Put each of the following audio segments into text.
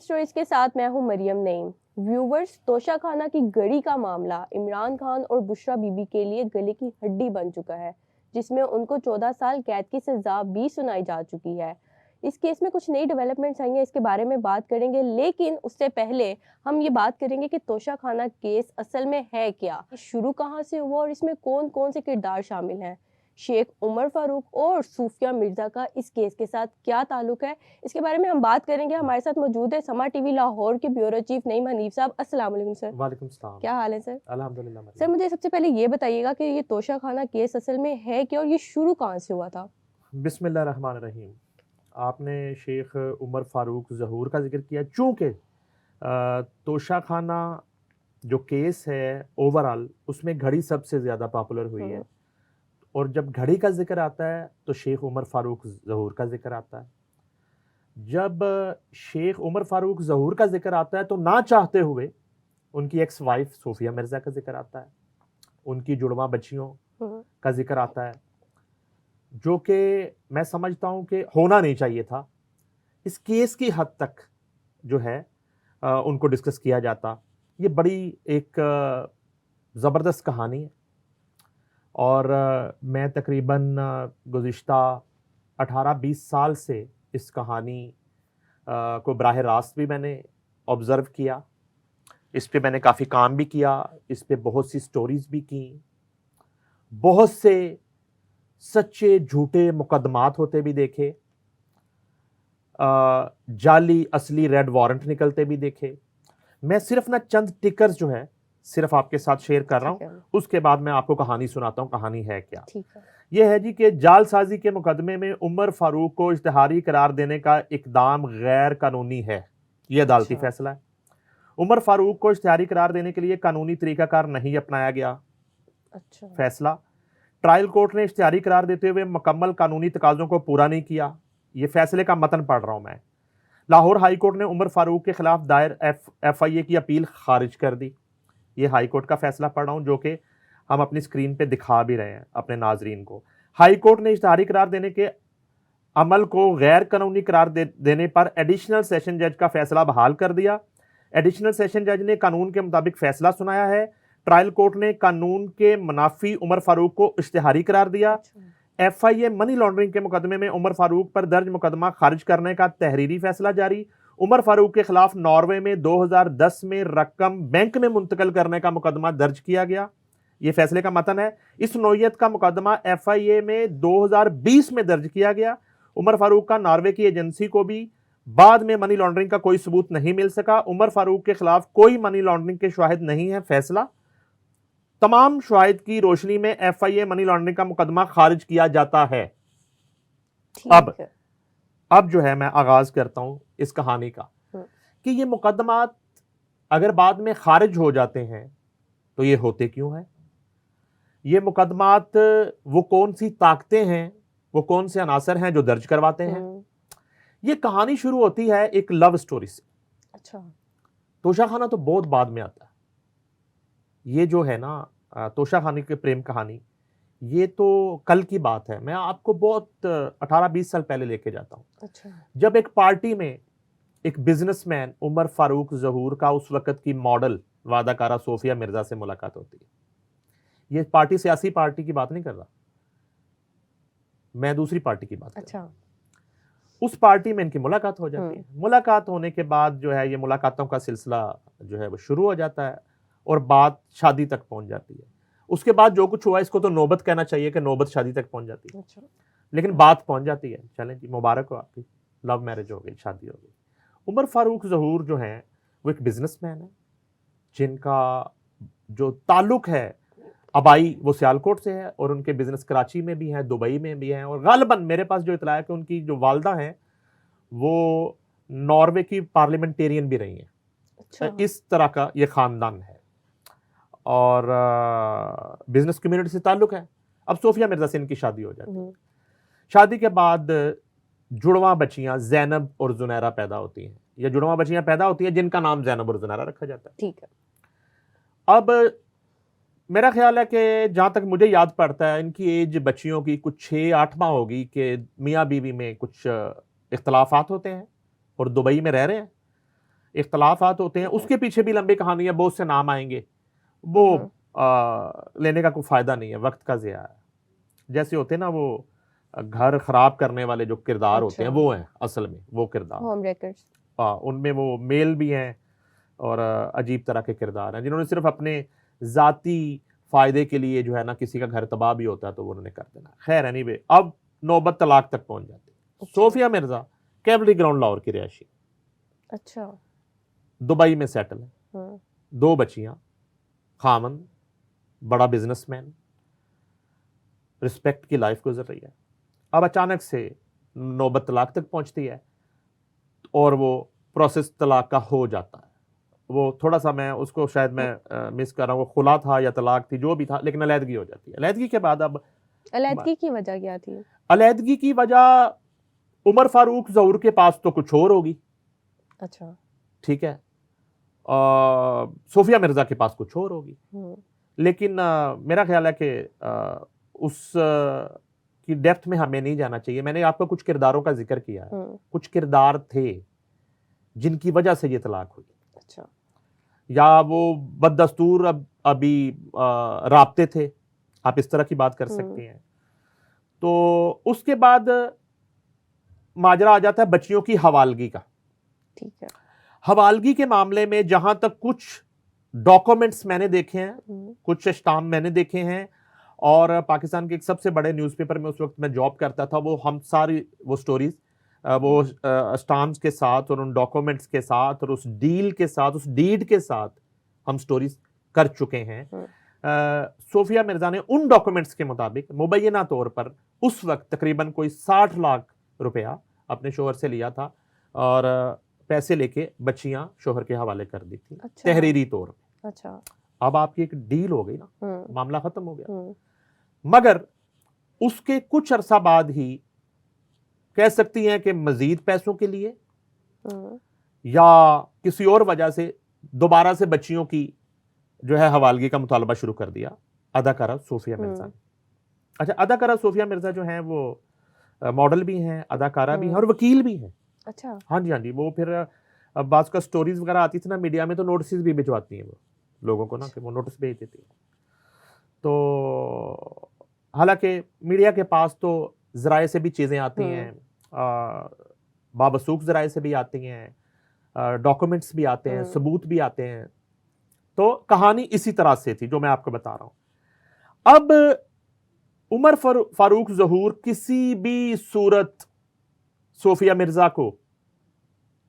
Stories کے ساتھ میں ہوں مریم نعیم۔ ویورز، توشہ خانہ کی گڑی کا معاملہ عمران خان اور بشرا بی بی کے لیے گلے کی ہڈی بن چکا ہے، جس میں ان کو 14 سال قید کی سزا بھی سنائی جا چکی ہے۔ اس کیس میں کچھ نئی ڈیولپمنٹس آئی ہیں، اس کے بارے میں بات کریں گے، لیکن اس سے پہلے ہم یہ بات کریں گے کہ توشہ خانہ کیس اصل میں ہے کیا، شروع کہاں سے ہوا اور اس میں کون کون سے کردار شامل ہیں، شیخ عمر فاروق اور صوفیہ مرزا کا اس کیس کے ساتھ کیا تعلق ہے، اس کے بارے میں ہم بات کریں گے۔ ہمارے ساتھ موجود ہے سما ٹی وی لاہور کے بیورو چیف نعیم حنیف صاحب۔ السلام علیکم سر۔ وعلیکم السلام۔ کیا حال ہے سر؟ الحمدللہ۔ سر مجھے سب سے پہلے یہ بتائیے گا کہ یہ توشہ خانہ کیس اصل میں ہے کیا اور یہ شروع کہاں سے ہوا تھا؟ بسم اللہ الرحمن الرحیم۔ آپ نے شیخ عمر فاروق ظہور کا ذکر کیا، چونکہ توشہ خانہ جو کیس ہے اوورال اس میں گھڑی سب سے زیادہ پاپولر ہوئی ہے، اور جب گھڑی کا ذکر آتا ہے تو شیخ عمر فاروق ظہور کا ذکر آتا ہے۔ جب شیخ عمر فاروق ظہور کا ذکر آتا ہے تو نہ چاہتے ہوئے ان کی ایکس وائف صوفیہ مرزا کا ذکر آتا ہے، ان کی جڑواں بچیوں کا ذکر آتا ہے، جو کہ میں سمجھتا ہوں کہ ہونا نہیں چاہیے تھا۔ اس کیس کی حد تک جو ہے ان کو ڈسکس کیا جاتا۔ یہ بڑی ایک زبردست کہانی ہے، اور میں تقریباً گزشتہ 18-20 سال سے اس کہانی کو براہ راست بھی میں نے آبزرو کیا، اس پہ میں نے کافی کام بھی کیا، اس پہ بہت سی سٹوریز بھی کی، بہت سے سچے جھوٹے مقدمات ہوتے بھی دیکھے، جعلی اصلی ریڈ وارنٹ نکلتے بھی دیکھے۔ میں صرف نہ چند ٹکرز جو ہے صرف آپ کے ساتھ شیئر کر رہا ہوں، اس کے بعد میں آپ کو کہانی سناتا ہوں کہانی ہے کیا۔ یہ ہے جی کہ جعل سازی کے مقدمے میں عمر فاروق کو اشتہاری قرار دینے کا اقدام غیر قانونی ہے، یہ عدالتی فیصلہ ہے۔ عمر فاروق کو اشتہاری قرار دینے کے لیے قانونی طریقہ کار نہیں اپنایا گیا۔ فیصلہ، ٹرائل کورٹ نے اشتہاری قرار دیتے ہوئے مکمل قانونی تقاضوں کو پورا نہیں کیا۔ یہ فیصلے کا متن پڑھ رہا ہوں میں۔ لاہور ہائی کورٹ نے عمر فاروق کے خلاف دائر ایف آئی اے کی اپیل خارج کر دی۔ یہ ہائی کورٹ کا فیصلہ پڑھ رہا ہوں، جو کہ ہم اپنی اسکرین پہ دکھا بھی رہے ہیں اپنے ناظرین کو۔ ہائی کورٹ نے اشتہاری قرار دینے کے عمل کو غیر قانونی قرار دینے پر ایڈیشنل سیشن جج کا فیصلہ بحال کر دیا۔ ایڈیشنل سیشن جج نے قانون کے مطابق فیصلہ سنایا ہے۔ ٹرائل کورٹ نے قانون کے منافی عمر فاروق کو اشتہاری قرار دیا۔ ایف آئی اے منی لانڈرنگ کے مقدمے میں عمر فاروق پر درج مقدمہ خارج کرنے کا تحریری فیصلہ جاری۔ عمر فاروق کے خلاف ناروے میں 2010 میں رقم بینک میں منتقل کرنے کا مقدمہ درج کیا گیا۔ یہ فیصلے کا متن ہے۔ اس نوعیت کا مقدمہ ایف آئی اے میں 2020 میں درج کیا گیا۔ عمر فاروق کا ناروے کی ایجنسی کو بھی بعد میں منی لانڈرنگ کا کوئی ثبوت نہیں مل سکا۔ عمر فاروق کے خلاف کوئی منی لانڈرنگ کے شواہد نہیں ہے۔ فیصلہ، تمام شواہد کی روشنی میں ایف آئی اے منی لانڈرنگ کا مقدمہ خارج کیا جاتا ہے۔ اب جو ہے میں آغاز کرتا ہوں اس کہانی کا کہ یہ مقدمات اگر بعد میں خارج ہو جاتے ہیں تو یہ ہوتے کیوں ہیں؟ یہ مقدمات وہ کون سی طاقتیں ہیں، وہ کون سے عناصر ہیں جو درج کرواتے ہیں؟ یہ کہانی شروع ہوتی ہے ایک لو سٹوری سے۔ توشہ خانہ تو بہت بعد میں آتا ہے۔ یہ جو ہے نا توشہ خانہ کی پریم کہانی، یہ تو کل کی بات ہے۔ میں آپ کو بہت 18-20 سال پہلے لے کے جاتا ہوں، جب ایک پارٹی میں ایک بزنس مین عمر فاروق ظہور کا اس وقت کی ماڈل وعدہ کارہ صوفیہ مرزا سے ملاقات ہوتی ہے۔ یہ پارٹی سیاسی پارٹی کی بات نہیں کر رہا، میں دوسری پارٹی کی بات کر رہا ہوں۔ اس پارٹی میں ان کی ملاقات ہو جاتی ہے۔ ملاقات ہونے کے بعد جو ہے یہ ملاقاتوں کا سلسلہ جو ہے وہ شروع ہو جاتا ہے، اور بات شادی تک پہنچ جاتی ہے۔ اس کے بعد جو کچھ ہوا اس کو تو نوبت کہنا چاہیے کہ نوبت شادی تک پہنچ جاتی ہے، لیکن بات پہنچ جاتی ہے۔ چلیں جی، مبارک ہو آپ کی، لو میرج ہو گئی، شادی ہو گئی۔ عمر فاروق ظہور جو ہیں وہ ایک بزنس مین ہے، جن کا جو تعلق ہے آبائی وہ سیالکوٹ سے ہے، اور ان کے بزنس کراچی میں بھی ہیں، دبئی میں بھی ہیں، اور غالباً میرے پاس جو اطلاع ہے کہ ان کی جو والدہ ہیں وہ ناروے کی پارلیمنٹیرین بھی رہی ہیں۔ اس طرح کا یہ خاندان ہے، اور بزنس کمیونٹی سے تعلق ہے۔ اب صوفیہ مرزا سے ان کی شادی ہو جاتی ہے۔ شادی کے بعد جڑواں بچیاں زینب اور زنیرہ پیدا ہوتی ہیں، یا جڑواں بچیاں پیدا ہوتی ہیں جن کا نام زینب اور زنیرہ رکھا جاتا ہے۔ ٹھیک ہے۔ اب میرا خیال ہے کہ جہاں تک مجھے یاد پڑتا ہے ان کی ایج بچیوں کی کچھ 6-8 ماہ ہوگی کہ میاں بیوی میں کچھ اختلافات ہوتے ہیں اور دبئی میں رہ رہے ہیں۔ اختلافات ہوتے ہیں, اس کے پیچھے بھی لمبی کہانی ہے, بہت سے نام آئیں گے, وہ لینے کا کوئی فائدہ نہیں ہے, وقت کا ضیاع ہے. جیسے ہوتے ہیں نا وہ گھر خراب کرنے والے جو کردار ہوتے ہیں, وہ ہیں اصل میں وہ کردار, ہوم ریکرز, ان میں وہ میل بھی ہیں اور عجیب طرح کے کردار ہیں, جنہوں نے صرف اپنے ذاتی فائدے کے لیے جو ہے نا کسی کا گھر تباہ بھی ہوتا ہے تو وہ انہوں نے کر دینا. خیر اینی وے, اب نوبت طلاق تک پہنچ جاتی ہے. صوفیہ مرزا کیولری گراؤنڈ لاہور کی رہائشی, اچھا, دبئی میں سیٹل ہے, 2 بچیاں, خامن بڑا بزنس مین, رسپیکٹ کی لائف گزر رہی ہے. اب اچانک سے نوبت طلاق تک پہنچتی ہے اور وہ پروسیس طلاق کا ہو جاتا ہے. وہ تھوڑا سا میں اس کو شاید میں مس کر رہا ہوں, وہ خلا تھا یا طلاق تھی جو بھی تھا, لیکن علیحدگی ہو جاتی ہے. علیحدگی کے بعد اب علیحدگی کی وجہ کیا تھی؟ علیحدگی کی وجہ عمر فاروق ظہور کے پاس تو کچھ اور ہوگی, اچھا ٹھیک ہے, صوفیہ مرزا کے پاس کچھ اور ہوگی, لیکن میرا خیال ہے کہ اس کی ڈیپتھ میں ہمیں نہیں جانا چاہیے. میں نے آپ کو کچھ کرداروں کا ذکر کیا ہے, کچھ کردار تھے جن کی وجہ سے یہ طلاق ہوئی. اچھا, یا وہ بددستور ابھی رابطے تھے, آپ اس طرح کی بات کر سکتے ہیں. تو اس کے بعد ماجرا آ جاتا ہے بچیوں کی حوالگی کا. ٹھیک ہے, حوالگی کے معاملے میں جہاں تک کچھ ڈاکومنٹس میں نے دیکھے ہیں, کچھ اسٹامپ میں نے دیکھے ہیں, اور پاکستان کے ایک سب سے بڑے نیوز پیپر میں اس وقت میں جاب کرتا تھا, وہ ہم ساری وہ سٹوریز وہ اسٹامپس کے ساتھ اور ان ڈاکومنٹس کے ساتھ اور اس ڈیل کے ساتھ, اس ڈیڈ کے ساتھ ہم سٹوریز کر چکے ہیں. صوفیہ مرزا نے ان ڈاکومنٹس کے مطابق مبینہ طور پر اس وقت تقریباً کوئی 60 لاکھ روپیہ اپنے شوہر سے لیا تھا اور پیسے لے کے بچیاں شوہر کے حوالے کر دی تھی تحریری طور پہ. اچھا, اب آپ کی ایک ڈیل ہو گئی نا, معاملہ ختم ہو گیا. مگر اس کے کچھ عرصہ بعد ہی کہہ سکتی ہیں کہ مزید پیسوں کے لیے یا کسی اور وجہ سے دوبارہ سے بچیوں کی جو ہے حوالگی کا مطالبہ شروع کر دیا اداکارہ صوفیہ مرزا نے. اچھا, اداکارہ صوفیہ مرزا جو ہیں وہ ماڈل بھی ہیں, اداکارہ بھی ہیں اور وکیل بھی ہیں. اچھا, ہاں جی, ہاں جی, وہ پھر بعض کا سٹوریز وغیرہ آتی تھی نا میڈیا میں, تو نوٹسز بھی بھجواتی ہیں وہ لوگوں کو نا, کہ وہ نوٹس بھیج دیتی ہیں. تو حالانکہ میڈیا کے پاس تو ذرائع سے بھی چیزیں آتی ہیں, بابسوخ ذرائع سے بھی آتی ہیں, ڈاکومنٹس بھی آتے ہیں, ثبوت بھی آتے ہیں. تو کہانی اسی طرح سے تھی جو میں آپ کو بتا رہا ہوں. اب عمر فاروق ظہور کسی بھی صورت صوفیہ مرزا کو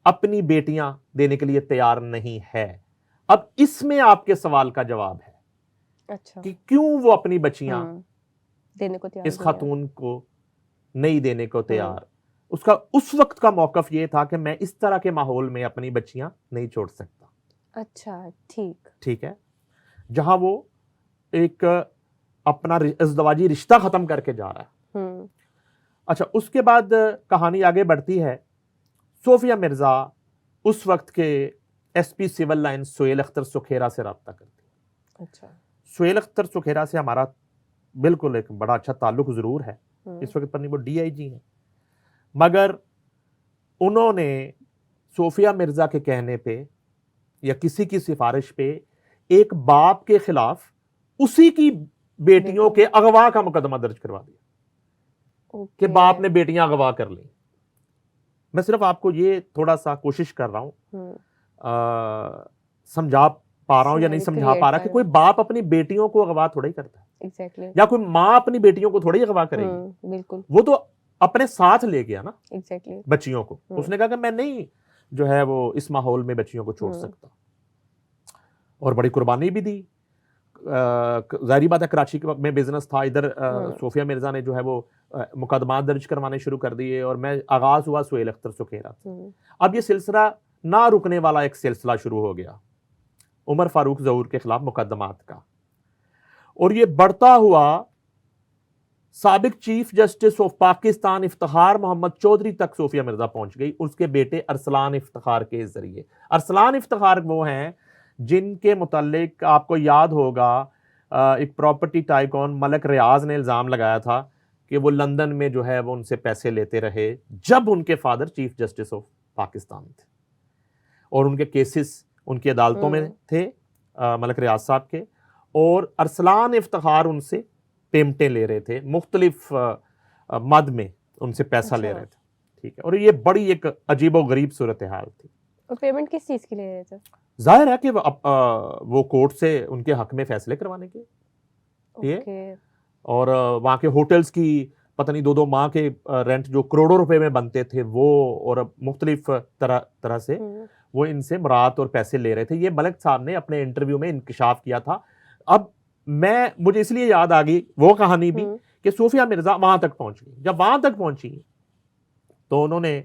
اپنی بیٹیاں دینے کے لیے تیار نہیں ہے. اب اس میں آپ کے سوال کا جواب ہے, اچھا, کہ کیوں وہ اپنی بچیاں دینے کو تیار اس خاتون کو نہیں دینے کو تیار. اس کا اس وقت کا موقف یہ تھا کہ میں اس طرح کے ماحول میں اپنی بچیاں نہیں چھوڑ سکتا. اچھا, ٹھیک ہے, جہاں وہ ایک اپنا ازدواجی رشتہ ختم کر کے جا رہا ہے. اچھا, اس کے بعد کہانی آگے بڑھتی ہے. صوفیہ مرزا اس وقت کے S P civil line Sohail Akhtar Sukhera سے رابطہ کرتی ہے. اچھا, سہیل اختر سکھیرا سے ہمارا بالکل ایک بڑا اچھا تعلق ضرور ہے. اس وقت پر نہیں, وہ ڈی آئی جی ہیں, مگر انہوں نے صوفیہ مرزا کے کہنے پہ یا کسی کی سفارش پہ ایک باپ کے خلاف اسی کی بیٹیوں کے اغوا کا مقدمہ درج کروا دیا کہ باپ نے بیٹیاں اغوا کر لیں. میں صرف آپ کو یہ تھوڑا سا کوشش کر رہا ہوں, سمجھا پا رہا ہوں یا نہیں سمجھا پا رہا, کہ کوئی باپ اپنی بیٹیوں کو اغوا تھوڑا ہی کرتا ہے, یا کوئی ماں اپنی بیٹیوں کو تھوڑا ہی اغوا کرے گی. بالکل, وہ تو اپنے ساتھ لے گیا نا بچیوں کو. اس نے کہا کہ میں نہیں جو ہے وہ اس ماحول میں بچیوں کو چھوڑ سکتا, اور بڑی قربانی بھی دی. ظاہری بات ہے کراچی میں بزنس تھا, ادھر صوفیہ مرزا نے جو ہے وہ مقدمات درج کروانے شروع کر دیے, اور میں آغاز ہوا سہیل اختر سکھیرا. اب یہ سلسلہ نہ رکنے والا ایک سلسلہ شروع ہو گیا عمر فاروق ظہور کے خلاف مقدمات کا, اور یہ بڑھتا ہوا سابق chief justice of Pakistan Iftikhar Muhammad Chaudhry تک صوفیہ مرزا پہنچ گئی, اس کے بیٹے ارسلان افتخار کے ذریعے. ارسلان افتخار وہ ہیں جن کے متعلق آپ کو یاد ہوگا ایک پراپرٹی ٹائکون ملک ریاض نے الزام لگایا تھا کہ وہ لندن میں جو ہے وہ ان سے پیسے لیتے رہے جب ان کے father chief justice of Pakistan تھے. اور ان کے کیسز ان کی عدالتوں میں تھے ملک ریاض صاحب کے, اور ارسلان افتخار ان سے پیمنٹیں لے رہے تھے, مختلف مد میں ان سے پیسہ لے رہے تھے, ٹھیک ہے. اور یہ بڑی ایک عجیب و غریب صورتحال تھی. اور پیمنٹ کس چیز کے لے رہے تھے؟ ظاہر ہے کہ وہ کورٹ سے ان کے حق میں فیصلے کروانے کے لیے, اور وہاں کے ہوٹلز کی پتہ نہیں 2 ماہ کے رینٹ جو کروڑوں روپے میں بنتے تھے وہ, اور مختلف طرح سے وہ ان سے مراد اور پیسے لے رہے تھے. یہ ملک صاحب نے اپنے انٹرویو میں انکشاف کیا تھا. اب مجھے اس لیے یاد آ گئی وہ کہانی بھی کہ صوفیہ مرزا وہاں تک پہنچ گئی. جب وہاں تک پہنچی تو انہوں نے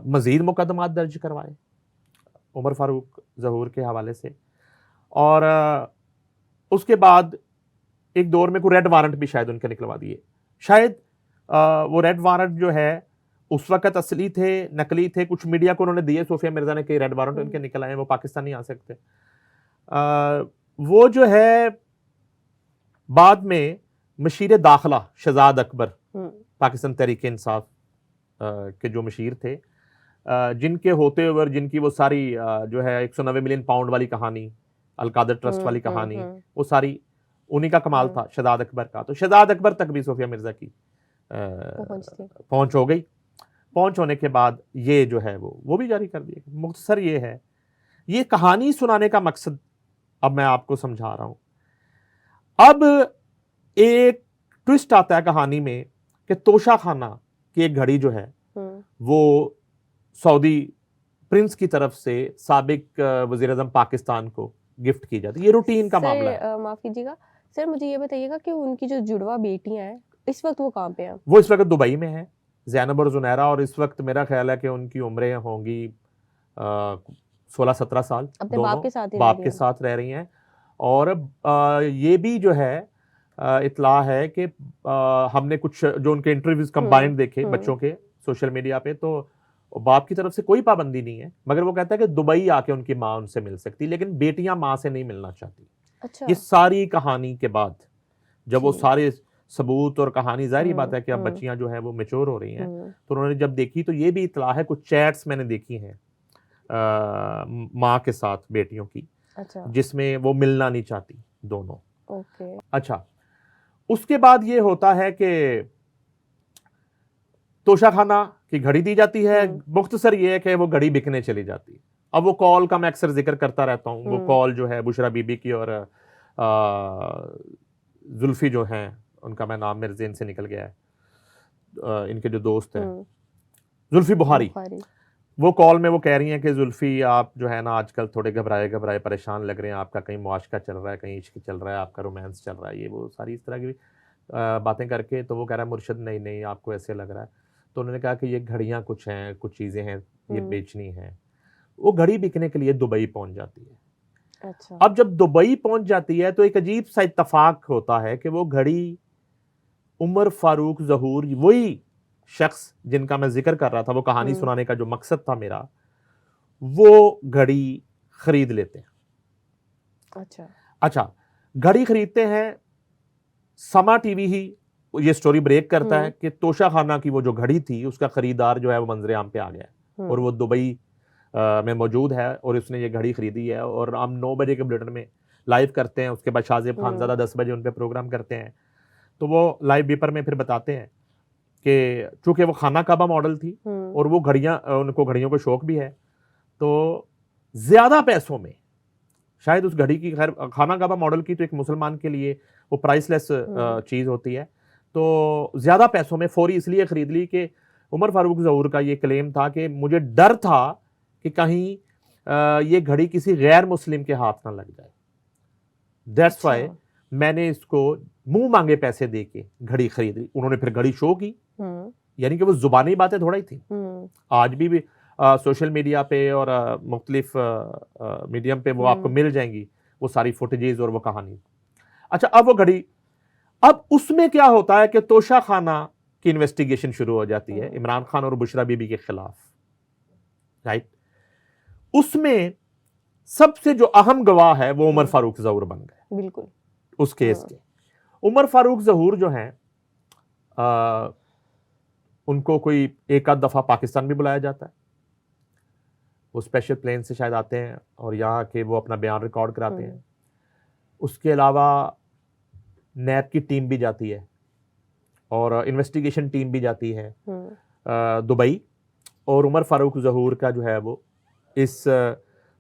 مزید مقدمات درج کروائے عمر فاروق ظہور کے حوالے سے, اور اس کے بعد ایک دور میں کوئی ریڈ وارنٹ بھی شاید ان کے نکلوا دیے. شاید وہ ریڈ وارنٹ جو ہے اس وقت اصلی تھے نقلی تھے, کچھ میڈیا کو انہوں نے دیے صوفیہ مرزا نے کہ ریڈ وارنٹ ان کے نکل آئے ہیں, وہ پاکستان نہیں آ سکتے. وہ جو ہے بعد میں مشیر داخلہ شہزاد اکبر پاکستان تحریک انصاف کے جو مشیر تھے, جن کے ہوتے ہوئے جن کی وہ ساری جو ہے 190 ملین پاؤنڈ والی کہانی, القادر ٹرسٹ والی کہانی, وہ ساری انہی کا کمال تھا شہزاد اکبر کا. تو شہزاد اکبر تک بھی صوفیہ مرزا کی پہنچ ہو گئی. پہنچ ہونے کے بعد یہ جو ہے وہ بھی جاری کر دیا. مختصر یہ ہے, یہ کہانی سنانے کا مقصد اب میں آپ کو سمجھا رہا ہوں. اب ایک ٹوسٹ آتا ہے کہانی میں کہ توشہ خانہ کی ایک گھڑی جو ہے وہ سعودی پرنس کی طرف سے سابق وزیر اعظم پاکستان کو گفٹ کی جاتی ہے. یہ روٹین کا معاملہ ہے. معاف کیجیے گا سر, مجھے یہ بتائیے گا کہ ان کی جو جڑواں بیٹیاں ہیں اس وقت وہ کہاں پہ ہیں؟ وہ اس وقت دبئی میں ہیں, زینب اور زنیرہ, اور اس وقت میرا خیال ہے کہ ان کی عمریں ہوں گی 16-17 سال. اپنے باپ کے ساتھ رہ رہی ہیں. اور یہ بھی جو ہے اطلاع ہے کہ ہم نے کچھ جو ان کے انٹرویوز کمبائنڈ دیکھے بچوں کے سوشل میڈیا پہ, تو باپ کی طرف سے کوئی پابندی نہیں ہے, مگر وہ کہتا ہے کہ دبئی آ کے ان کی ماں ان سے مل سکتی, لیکن بیٹیاں ماں سے نہیں ملنا چاہتی. یہ ساری کہانی کے بعد جب وہ سارے ثبوت اور کہانی, ظاہری بات ہے کہ اب بچیاں جو ہیں وہ میچور ہو رہی ہیں, تو انہوں نے جب دیکھی تو یہ بھی اطلاع ہے کچھ چیٹس میں نے دیکھی ہیں ماں کے ساتھ بیٹیوں کی, جس میں وہ ملنا نہیں چاہتی دونوں. اچھا, اس کے بعد یہ ہوتا ہے کہ توشہ خانہ کی گھڑی دی جاتی ہے. مختصر یہ ہے کہ وہ گھڑی بکنے چلی جاتی ہے. اب وہ کال کا میں اکثر ذکر کرتا رہتا ہوں, وہ کال جو ہے بشرا بی بی کی اور زلفی جو ہیں, ان کا میں نام میرے ذہن سے نکل گیا ہے, ان کے جو دوست ہیں زلفی بخاری, وہ کال میں وہ کہہ رہی ہیں کہ زلفی آپ جو ہے نا آج کل تھوڑے گھبرائے پریشان لگ رہے ہیں, آپ کا کہیں معاشقہ چل رہا ہے, کہیں عشق چل رہا ہے, آپ کا رومانس چل رہا ہے, یہ وہ ساری اس طرح کی باتیں کر کے. تو وہ کہہ رہا ہے مرشد نہیں آپ کو ایسے لگ رہا ہے. تو انہوں نے کہا کہ یہ گھڑیاں کچھ ہیں, کچھ چیزیں ہیں, یہ بیچنی ہیں. وہ گھڑی بکنے کے لیے دبئی پہنچ جاتی ہے. اب جب دبئی پہنچ جاتی ہے تو ایک عجیب سا اتفاق ہوتا ہے کہ وہ گھڑی عمر فاروق ظہور, وہی شخص جن کا میں ذکر کر رہا تھا, وہ کہانی سنانے کا جو مقصد تھا میرا, وہ گھڑی خرید لیتے ہیں. اچھا, گھڑی خریدتے ہیں. سما ٹی وی ہی یہ سٹوری بریک کرتا ہے کہ توشہ خانہ کی وہ جو گھڑی تھی اس کا خریدار جو ہے وہ منظر عام پہ آ گیا ہے, اور وہ دبئی میں موجود ہے, اور اس نے یہ گھڑی خریدی ہے. اور ہم 9 بجے کے بلیٹن میں لائیو کرتے ہیں, اس کے بعد شاہ زیب خانزادہ 10 بجے ان پہ پروگرام کرتے ہیں. تو وہ لائیو بیپر میں پھر بتاتے ہیں کہ چونکہ وہ خانہ کعبہ ماڈل تھی اور وہ گھڑیاں, ان کو گھڑیوں کو شوق بھی ہے, تو زیادہ پیسوں میں شاید اس گھڑی کی, خیر خانہ کعبہ ماڈل کی تو ایک مسلمان کے لیے وہ پرائس لیس چیز ہوتی ہے, تو زیادہ پیسوں میں فوری اس لیے خرید لی کہ عمر فاروق ظہور کا یہ کلیم تھا کہ مجھے ڈر تھا کہ کہیں یہ گھڑی کسی غیر مسلم کے ہاتھ نہ لگ جائے. دیٹس وائی میں نے اس کو منہ مانگے پیسے دے کے گھڑی خرید لی. انہوں نے پھر گھڑی شو کی, یعنی کہ وہ زبانی باتیں تھوڑا ہی تھی. آج بھی سوشل میڈیا پہ اور مختلف میڈیم پہ وہ آپ کو مل جائیں گی وہ ساری فوٹیجز اور وہ کہانی. اچھا, اب وہ گھڑی, اب اس میں کیا ہوتا ہے کہ توشہ خانہ کی انویسٹیگیشن شروع ہو جاتی ہے عمران خان اور بشرا بی بی کے خلاف, رائٹ. اس میں سب سے جو اہم گواہ ہے وہ عمر فاروق ظہور بن گئے. بالکل اس کیس کے عمر فاروق ظہور جو ہیں ان کو کوئی ایک آدھ دفعہ پاکستان بھی بلایا جاتا ہے. وہ اسپیشل پلین سے شاید آتے ہیں اور یہاں کے وہ اپنا بیان ریکارڈ کراتے ہیں. اس کے علاوہ نیب کی ٹیم بھی جاتی ہے اور انویسٹیگیشن ٹیم بھی جاتی ہے دبئی, اور عمر فاروق ظہور کا جو ہے وہ اس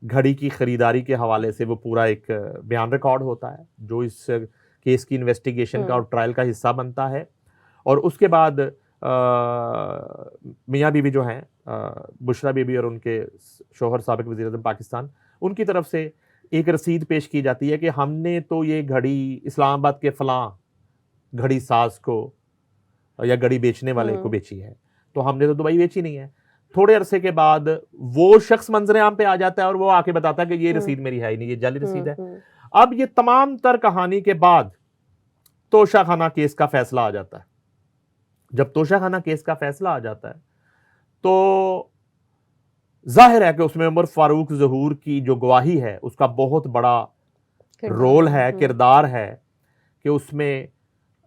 گھڑی کی خریداری کے حوالے سے وہ پورا ایک بیان ریکارڈ ہوتا ہے جو اس کیس کی انویسٹیگیشن کا اور ٹرائل کا حصہ بنتا ہے. اور اس کے بعد میاں بیوی جو ہیں بشرا بیوی اور ان کے شوہر سابق وزیر اعظم پاکستان, ان کی طرف سے ایک رسید پیش کی جاتی ہے کہ ہم نے تو یہ گھڑی اسلام آباد کے فلاں گھڑی ساز کو یا گھڑی بیچنے والے کو بیچی ہے, تو ہم نے تو دبئی بیچی نہیں ہے. تھوڑے عرصے کے بعد وہ شخص منظر عام پہ آ جاتا ہے اور وہ آ کے بتاتا ہے کہ یہ رسید میری ہے ہی نہیں, یہ جعلی رسید ہے. اب یہ تمام تر کہانی کے بعد توشہ خانہ کیس کا فیصلہ آ جاتا ہے. جب توشہ خانہ کیس کا فیصلہ آ جاتا ہے تو ظاہر ہے کہ اس میں عمر فاروق ظہور کی جو گواہی ہے اس کا بہت بڑا رول ہے, کردار ہے کہ اس میں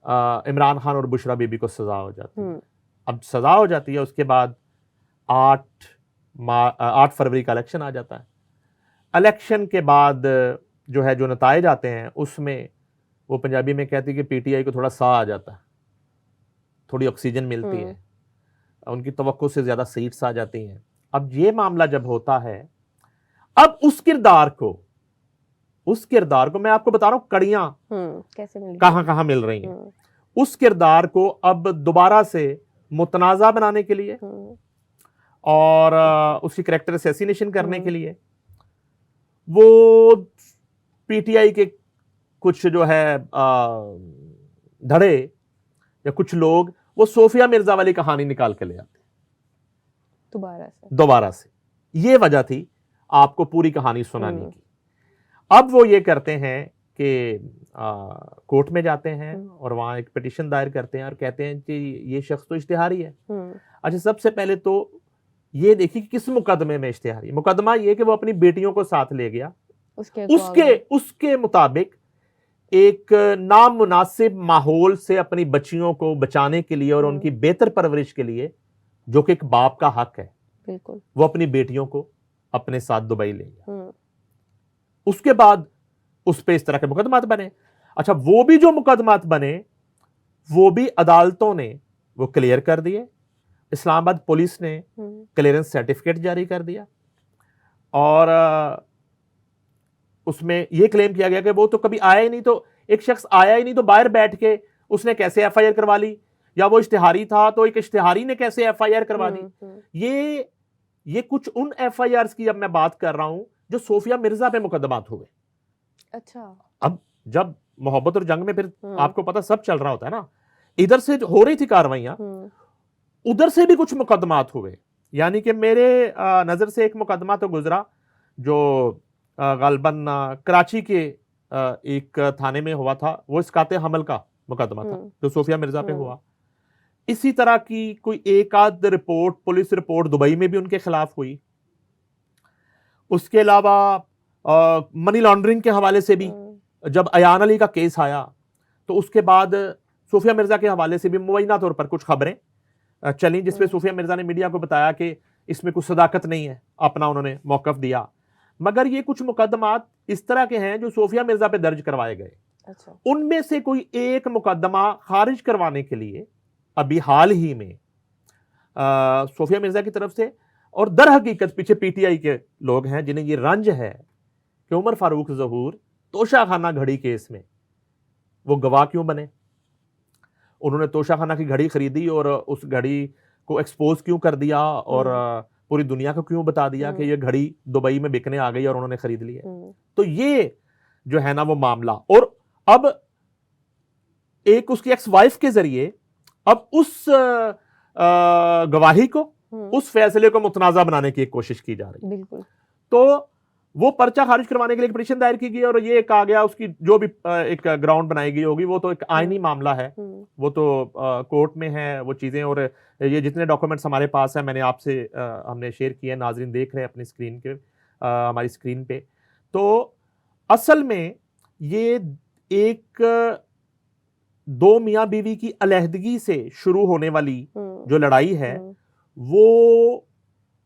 عمران خان اور بشرا بیوی کو سزا ہو جاتی ہے. اب سزا ہو جاتی ہے, اس کے بعد 8 فروری کا الیکشن آ جاتا ہے. الیکشن کے بعد جو ہے جو نتائج آتے ہیں اس میں وہ پنجابی میں کہتی ہے کہ پی ٹی آئی کو تھوڑا سا آ جاتا ہے, تھوڑی آکسیجن ملتی ہے, ان کی توقع سے زیادہ سیٹس آ جاتی ہیں. اب یہ معاملہ جب ہوتا ہے, اب اس کردار کو میں آپ کو بتا رہا ہوں کڑیاں کہاں مل رہی ہیں. اس کردار کو اب دوبارہ سے متنازع بنانے کے لیے اور اس کی کریکٹر اسیسینیشن کرنے کے لیے وہ پی ٹی آئی کے کچھ جو ہے دھڑے یا کچھ لوگ وہ صوفیہ مرزا والی کہانی نکال کے لے آتے دوبارہ سے. یہ وجہ تھی آپ کو پوری کہانی سنانے کی. اب وہ یہ کرتے ہیں کہ کورٹ میں جاتے ہیں اور وہاں ایک پٹیشن دائر کرتے ہیں اور کہتے ہیں کہ یہ شخص تو اشتہاری ہے. اچھا, سب سے پہلے تو یہ دیکھیے کہ کس مقدمے میں اشتہاری. مقدمہ یہ کہ وہ اپنی بیٹیوں کو ساتھ لے گیا, اس کے مطابق ایک نامناسب ماحول سے اپنی بچیوں کو بچانے کے لیے اور ان کی بہتر پرورش کے لیے, جو کہ ایک باپ کا حق ہے, بالکل, وہ اپنی بیٹیوں کو اپنے ساتھ دبئی لے گیا. اس کے بعد اس پہ اس طرح کے مقدمات بنے. اچھا, وہ بھی جو مقدمات بنے وہ بھی عدالتوں نے وہ کلیئر کر دیے. اسلام آباد پولیس نے کلیئرنس سرٹیفکیٹ جاری کر دیا اور اس میں یہ کلیم کیا گیا کہ وہ تو کبھی آیا ہی نہیں, تو ایک شخص آیا ہی نہیں تو باہر بیٹھ کے اس نے کیسے ایف آئی آر کروا لی, یا وہ اشتہاری تھا تو ایک اشتہاری نے کیسے ایف آئی آر کروا دی. یہ کچھ ان ایف آئی آرز کی اب میں بات کر رہا ہوں جو صوفیہ مرزا پہ مقدمات ہوئے. اچھا, اب جب محبت اور جنگ میں پھر آپ کو پتا سب چل رہا ہوتا ہے نا, ادھر سے ہو رہی تھی کاروائیاں, ادھر سے بھی کچھ مقدمات ہوئے. یعنی کہ میرے نظر سے ایک مقدمہ تو گزرا جو غالباً کراچی کے ایک تھانے میں ہوا تھا, وہ اسقاط حمل کا مقدمہ تھا جو صوفیہ مرزا پہ ہوا. اسی طرح کی کوئی ایک آدھ رپورٹ, پولیس رپورٹ دبئی میں بھی ان کے خلاف ہوئی. اس کے علاوہ منی لانڈرنگ کے حوالے سے بھی جب ایان علی کا کیس آیا تو اس کے بعد صوفیہ مرزا کے حوالے سے بھی مبینہ طور پر کچھ خبریں چلیں, جس پہ صوفیہ مرزا نے میڈیا کو بتایا کہ اس میں کچھ صداقت نہیں ہے, اپنا انہوں نے موقف دیا. مگر یہ کچھ مقدمات اس طرح کے ہیں جو صوفیہ مرزا پہ درج کروائے گئے. ان میں سے کوئی ایک مقدمہ خارج کروانے کے لیے ابھی حال ہی میں صوفیہ مرزا کی طرف سے, اور در حقیقت پیچھے پی ٹی آئی کے لوگ ہیں جنہیں یہ رنج ہے کہ عمر فاروق ظہور توشہ خانہ گھڑی کیس میں وہ گواہ کیوں بنے, انہوں نے توشہ خانہ کی گھڑی خریدی اور اس گھڑی کو ایکسپوز کیوں کر دیا اور پوری دنیا کو کیوں بتا دیا کہ یہ گھڑی دبئی میں بکنے آ گئی اور انہوں نے خرید لی ہے. تو یہ جو ہے نا وہ معاملہ, اور اب ایک اس کی ایکس وائف کے ذریعے اب اس گواہی کو, اس فیصلے کو متنازع بنانے کی ایک کوشش کی جا رہی ہے. بالکل, تو وہ پرچہ خارج کروانے کے لیے ایک پٹیشن دائر کی گئی اور یہ کہا گیا اس کی جو بھی ایک گراؤنڈ بنائی گئی ہوگی وہ تو ایک آئینی معاملہ ہے, وہ تو کورٹ میں ہے وہ چیزیں, اور یہ جتنے ڈاکومنٹس ہمارے پاس ہیں میں نے آپ سے ہم نے شیئر کیے ہیں, ناظرین دیکھ رہے ہیں اپنی اسکرین کے ہماری اسکرین پہ. تو اصل میں یہ ایک دو میاں بیوی کی علیحدگی سے شروع ہونے والی جو لڑائی ہے وہ